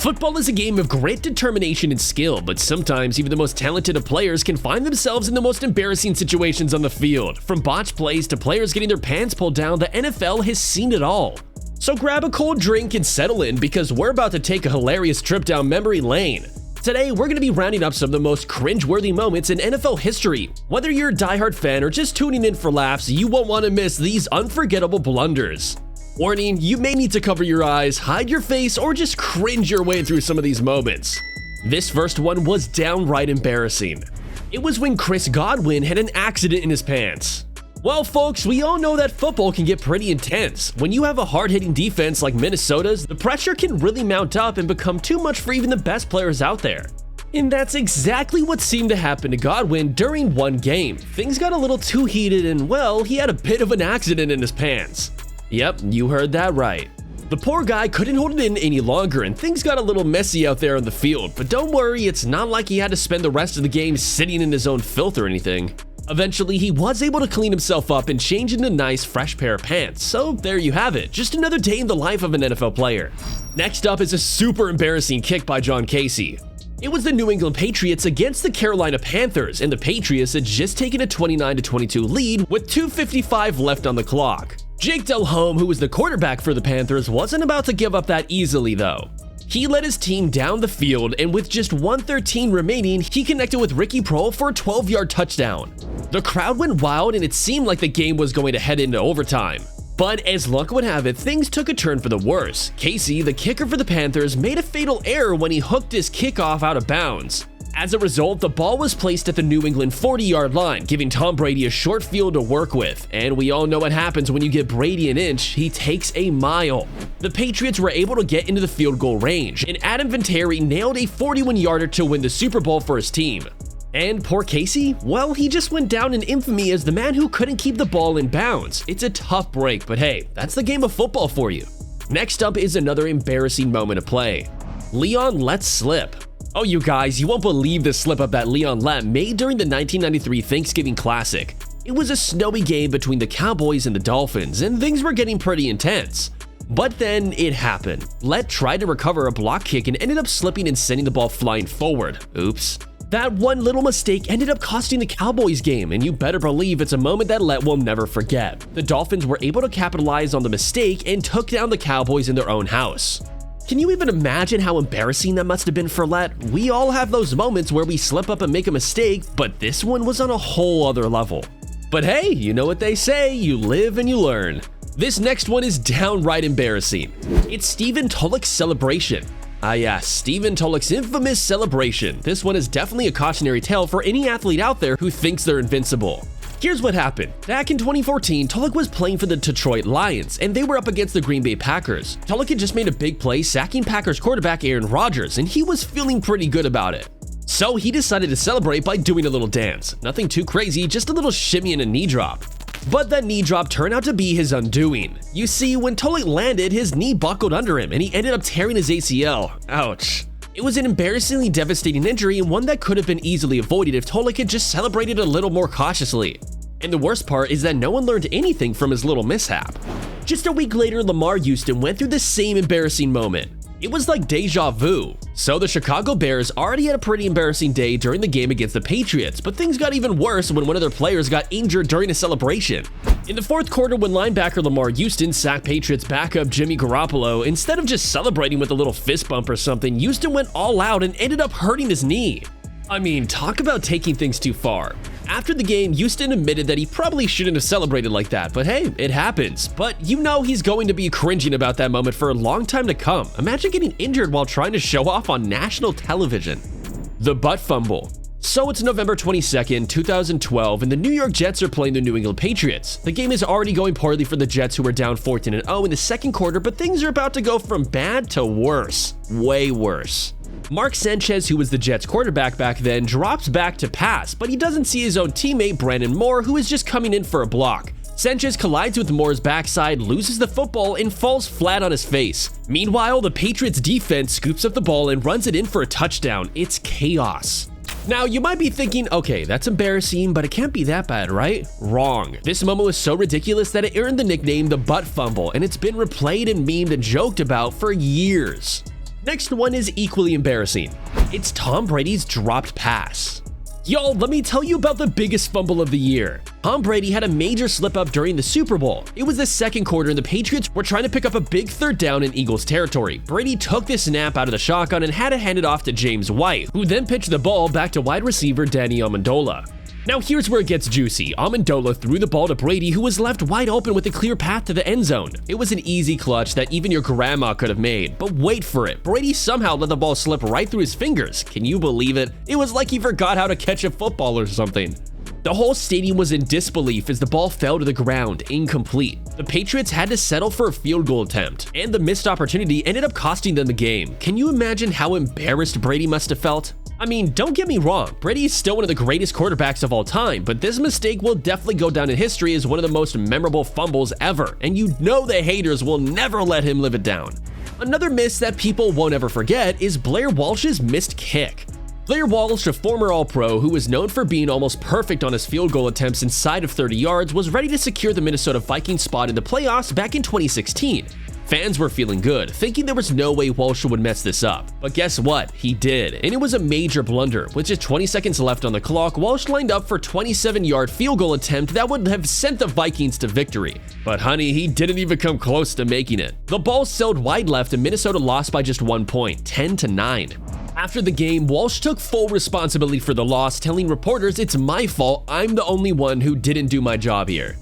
Football is a game of great determination and skill, but sometimes even the most talented of players can find themselves in the most embarrassing situations on the field. From botched plays to players getting their pants pulled down, the NFL has seen it all. So grab a cold drink and settle in, because we're about to take a hilarious trip down memory lane. Today, we're going to be rounding up some of the most cringe-worthy moments in NFL history. Whether you're a diehard fan or just tuning in for laughs, you won't want to miss these unforgettable blunders. Warning, you may need to cover your eyes, hide your face, or just cringe your way through some of these moments. This first one was downright embarrassing. It was when Godwin had an accident in his pants. Well, folks, we all know that football can get pretty intense. When you have a hard-hitting defense like Minnesota's, the pressure can really mount up and become too much for even the best players out there. And that's exactly what seemed to happen to Godwin during one game. Things got a little too heated and, well, he had a bit of an accident in his pants. Yep, you heard that right. The poor guy couldn't hold it in any longer and things got a little messy out there on the field, but don't worry, it's not like he had to spend the rest of the game sitting in his own filth or anything. Eventually, he was able to clean himself up and change into a nice fresh pair of pants, so there you have it, just another day in the life of an NFL player. Next up is a super embarrassing kick by John Casey. It was the New England Patriots against the Carolina Panthers, and the Patriots had just taken a 29-22 lead with 2:55 left on the clock. Jake Delhomme, who was the quarterback for the Panthers, wasn't about to give up that easily though. He led his team down the field, and with just 1:13 remaining, he connected with Ricky Proehl for a 12-yard touchdown. The crowd went wild and it seemed like the game was going to head into overtime. But as luck would have it, things took a turn for the worse. Casey, the kicker for the Panthers, made a fatal error when he hooked his kickoff out of bounds. As a result, the ball was placed at the New England 40-yard line, giving Tom Brady a short field to work with. And we all know what happens when you give Brady an inch, he takes a mile. The Patriots were able to get into the field goal range, and Adam Vinatieri nailed a 41-yarder to win the Super Bowl for his team. And poor Casey? Well, he just went down in infamy as the man who couldn't keep the ball in bounds. It's a tough break, but hey, that's the game of football for you. Next up is another embarrassing moment of play. Lett's slip. Oh, you guys, you won't believe the slip-up that Lett made during the 1993 Thanksgiving Classic. It was a snowy game between the Cowboys and the Dolphins, and things were getting pretty intense. But then it happened. Lett tried to recover a block kick and ended up slipping and sending the ball flying forward. Oops. That one little mistake ended up costing the Cowboys game, and you better believe it's a moment that Lett will never forget. The Dolphins were able to capitalize on the mistake and took down the Cowboys in their own house. Can you even imagine how embarrassing that must have been for Lett? We all have those moments where we slip up and make a mistake, but this one was on a whole other level. But hey, you know what they say, you live and you learn. This next one is downright embarrassing. It's Stephen Tulloch's celebration. Yes, Stephen Tulloch's infamous celebration. This one is definitely a cautionary tale for any athlete out there who thinks they're invincible. Here's what happened. Back in 2014, Tulloch was playing for the Detroit Lions, and they were up against the Green Bay Packers. Tulloch had just made a big play sacking Packers quarterback Aaron Rodgers, and he was feeling pretty good about it. So he decided to celebrate by doing a little dance. Nothing too crazy, just a little shimmy and a knee drop. But that knee drop turned out to be his undoing. You see, when Tulloch landed, his knee buckled under him, and he ended up tearing his ACL. Ouch. It was an embarrassingly devastating injury and one that could have been easily avoided if Tulloch had just celebrated a little more cautiously. And the worst part is that no one learned anything from his little mishap. Just a week later, Lamar Houston went through the same embarrassing moment. It was like deja vu. So the Chicago Bears already had a pretty embarrassing day during the game against the Patriots, but things got even worse when one of their players got injured during a celebration. In the fourth quarter, when linebacker Lamar Houston sacked Patriots backup Jimmy Garoppolo, instead of just celebrating with a little fist bump or something, Houston went all out and ended up hurting his knee. I mean, talk about taking things too far. After the game, Houston admitted that he probably shouldn't have celebrated like that, but hey, it happens. But you know he's going to be cringing about that moment for a long time to come. Imagine getting injured while trying to show off on national television. The butt fumble. So it's November 22nd, 2012, and the New York Jets are playing the New England Patriots. The game is already going poorly for the Jets, who are down 14-0 in the second quarter, but things are about to go from bad to worse. Way worse. Mark Sanchez, who was the Jets quarterback back then, drops back to pass, but he doesn't see his own teammate Brandon Moore, who is just coming in for a block. Sanchez collides with Moore's backside, loses the football, and falls flat on his face. Meanwhile, the Patriots defense scoops up the ball and runs it in for a touchdown. It's chaos. Now, you might be thinking, okay, that's embarrassing, but it can't be that bad, right? Wrong. This moment was so ridiculous that it earned the nickname the butt fumble, and it's been replayed and memed and joked about for years. Next one is equally embarrassing. It's Tom Brady's dropped pass. Y'all, let me tell you about the biggest fumble of the year. Tom Brady had a major slip-up during the Super Bowl. It was the second quarter and the Patriots were trying to pick up a big third down in Eagles territory. Brady took the snap out of the shotgun and had to hand it off to James White, who then pitched the ball back to wide receiver Danny Amendola. Now here's where it gets juicy. Amendola threw the ball to Brady, who was left wide open with a clear path to the end zone. It was an easy clutch that even your grandma could have made, but wait for it. Brady somehow let the ball slip right through his fingers. Can you believe it? It was like he forgot how to catch a football or something. The whole stadium was in disbelief as the ball fell to the ground, incomplete. The Patriots had to settle for a field goal attempt, and the missed opportunity ended up costing them the game. Can you imagine how embarrassed Brady must have felt? I mean, don't get me wrong, Brady is still one of the greatest quarterbacks of all time, but this mistake will definitely go down in history as one of the most memorable fumbles ever, and you know the haters will never let him live it down. Another miss that people won't ever forget is Blair Walsh's missed kick. Blair Walsh, a former All-Pro who was known for being almost perfect on his field goal attempts inside of 30 yards, was ready to secure the Minnesota Vikings spot in the playoffs back in 2016. Fans were feeling good, thinking there was no way Walsh would mess this up. But guess what? He did, and it was a major blunder. With just 20 seconds left on the clock, Walsh lined up for a 27-yard field goal attempt that would have sent the Vikings to victory. But honey, he didn't even come close to making it. The ball sailed wide left and Minnesota lost by just 1 point, 10-9. After the game, Walsh took full responsibility for the loss, telling reporters, "It's my fault, I'm the only one who didn't do my job here."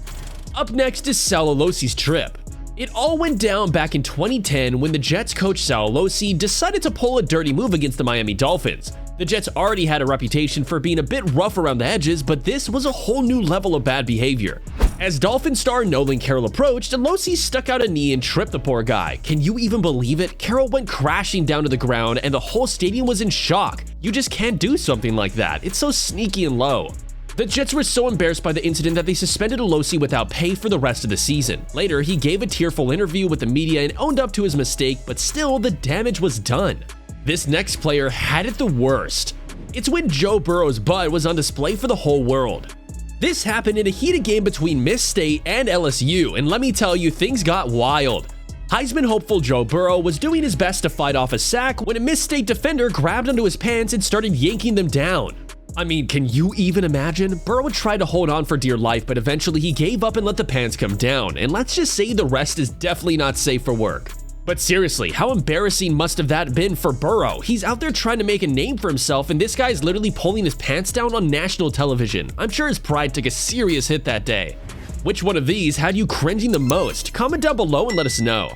Up next is Sal Alosi's trip. It all went down back in 2010 when the Jets coach Sal Alosi decided to pull a dirty move against the Miami Dolphins. The Jets already had a reputation for being a bit rough around the edges, but this was a whole new level of bad behavior. As Dolphin star Nolan Carroll approached, Alosi stuck out a knee and tripped the poor guy. Can you even believe it? Carroll went crashing down to the ground and the whole stadium was in shock. You just can't do something like that. It's so sneaky and low. The Jets were so embarrassed by the incident that they suspended Alosi without pay for the rest of the season. Later, he gave a tearful interview with the media and owned up to his mistake, but still, the damage was done. This next player had it the worst. It's when Joe Burrow's butt was on display for the whole world. This happened in a heated game between Miss State and LSU, and let me tell you, things got wild. Heisman hopeful Joe Burrow was doing his best to fight off a sack when a Miss State defender grabbed onto his pants and started yanking them down. I mean, can you even imagine? Burrow tried to hold on for dear life, but eventually he gave up and let the pants come down, and let's just say the rest is definitely not safe for work. But seriously, how embarrassing must have that been for Burrow? He's out there trying to make a name for himself, and this guy's literally pulling his pants down on national television. I'm sure his pride took a serious hit that day. Which one of these had you cringing the most? Comment down below and let us know.